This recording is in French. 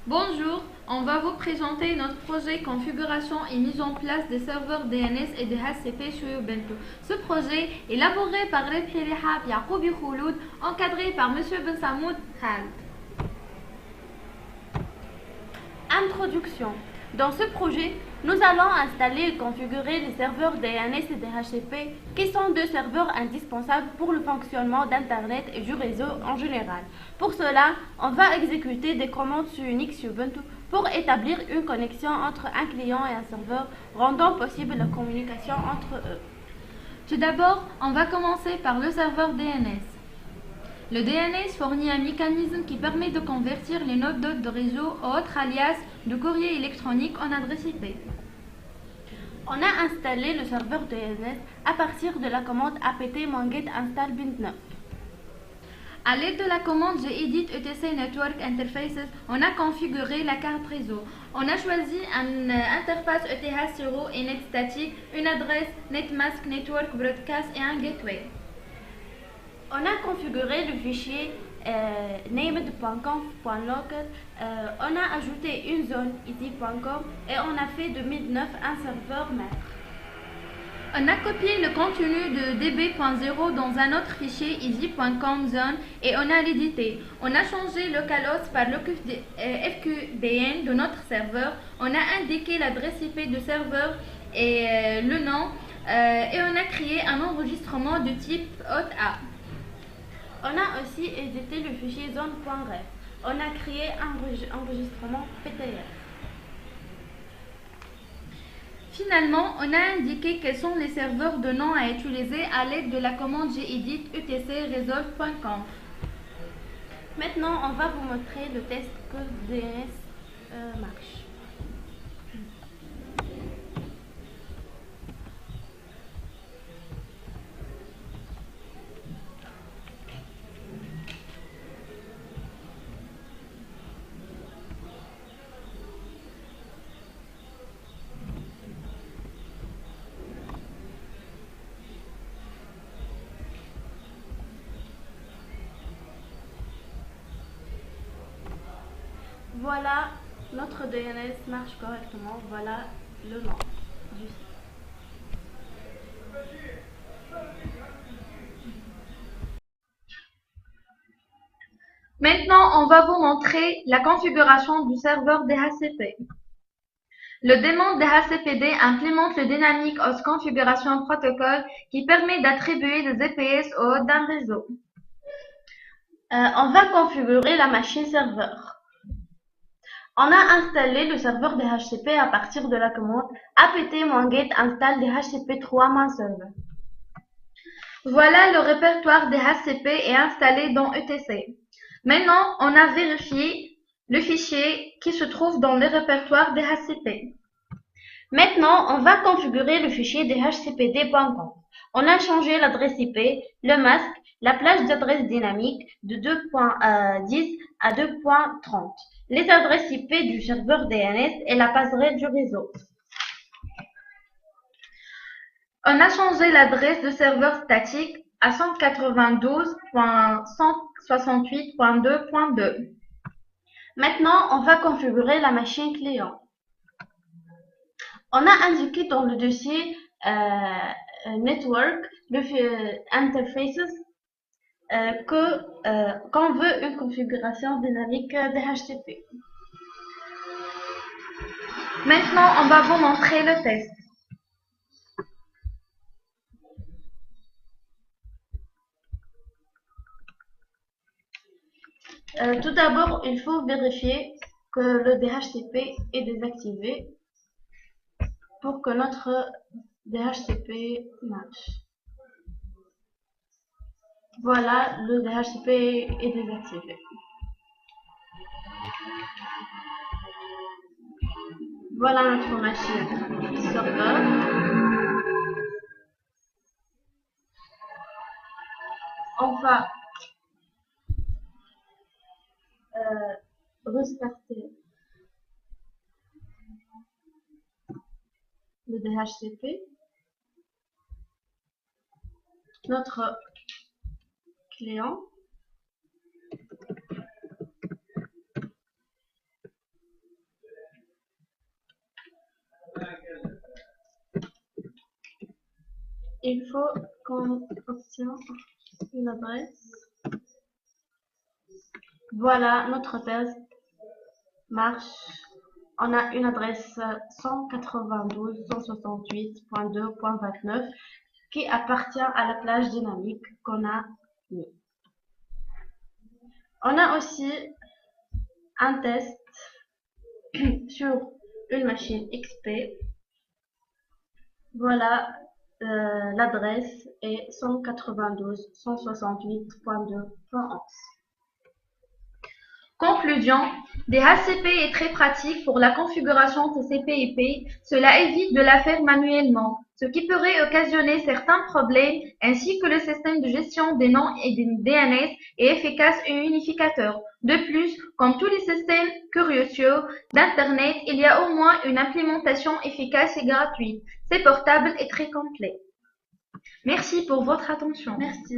Bonjour, on va vous présenter notre projet configuration et mise en place des serveurs DNS et des HCP sur Ubuntu. Ce projet, élaboré par Rebhi Rihab Yaqoubi Khouloud, encadré par M. Ben Samoud Khaled. Introduction. Dans ce projet, nous allons installer et configurer les serveurs DNS et DHCP qui sont deux serveurs indispensables pour le fonctionnement d'Internet et du réseau en général. Pour cela, on va exécuter des commandes sur Unix Ubuntu pour établir une connexion entre un client et un serveur, rendant possible la communication entre eux. Tout d'abord, on va commencer par le serveur DNS. Le DNS fournit un mécanisme qui permet de convertir les nodes de réseau ou autres alias de courrier électronique en adresse IP. On a installé le serveur DNS à partir de la commande apt-get install bint9. À l'aide de la commande gedit etc network interfaces, on a configuré la carte réseau. On a choisi une interface ETH0 et net statique, une adresse netmask network broadcast et un gateway. On a configuré le fichier named.conf.local, on a ajouté une zone easy.com et on a fait de bint9 un serveur maître. On a copié le contenu de db.0 dans un autre fichier easy.com zone et on a l'édité. On a changé localhost par le FQDN de notre serveur. On a indiqué l'adresse IP du serveur et le nom et on a créé un enregistrement de type hot A. On a aussi édité le fichier zone.ref. On a créé un enregistrement PTR. Finalement, on a indiqué quels sont les serveurs de nom à utiliser à l'aide de la commande gedit etc resolve.conf. Maintenant, on va vous montrer le test que DNS marche. Voilà, notre DNS marche correctement. Voilà le nom du site. Maintenant, on va vous montrer la configuration du serveur DHCP. Le démon DHCPD implémente le Dynamic Host Configuration Protocol qui permet d'attribuer des EPS au hôte d'un réseau. On va configurer la machine serveur. On a installé le serveur DHCP à partir de la commande apt-get install dhcp3-server. Voilà, le répertoire DHCP est installé dans ETC. Maintenant, on a vérifié le fichier qui se trouve dans le répertoire DHCP. Maintenant, on va configurer le fichier dhcpd.conf. On a changé l'adresse IP, le masque, la plage d'adresse dynamique de 2.10 à 2.30, les adresses IP du serveur DNS et la passerelle du réseau. On a changé l'adresse de serveur statique à 192.168.2.2. Maintenant, on va configurer la machine client. On a indiqué dans le dossier Network Interfaces qu'on veut une configuration dynamique DHCP. Maintenant, on va vous montrer le test. Tout d'abord, il faut vérifier que le DHCP est désactivé pour que notre DHCP marche. Voilà, le DHCP est désactivé. Voilà notre machine serveur. On va restarter le DHCP. Notre client. il faut qu'on obtienne une adresse. Voilà, notre test marche. On a une adresse 192.168.2.29 qui appartient à la plage dynamique qu'on a mis. On a aussi un test sur une machine XP. Voilà, l'adresse est 192.168.2.11. Conclusion, DHCP est très pratique pour la configuration TCP/IP. Cela évite de la faire manuellement, ce qui pourrait occasionner certains problèmes, ainsi que le système de gestion des noms et des DNS est efficace et unificateur. De plus, comme tous les systèmes curieux d'Internet, il y a au moins une implémentation efficace et gratuite. C'est portable et très complet. Merci pour votre attention. Merci.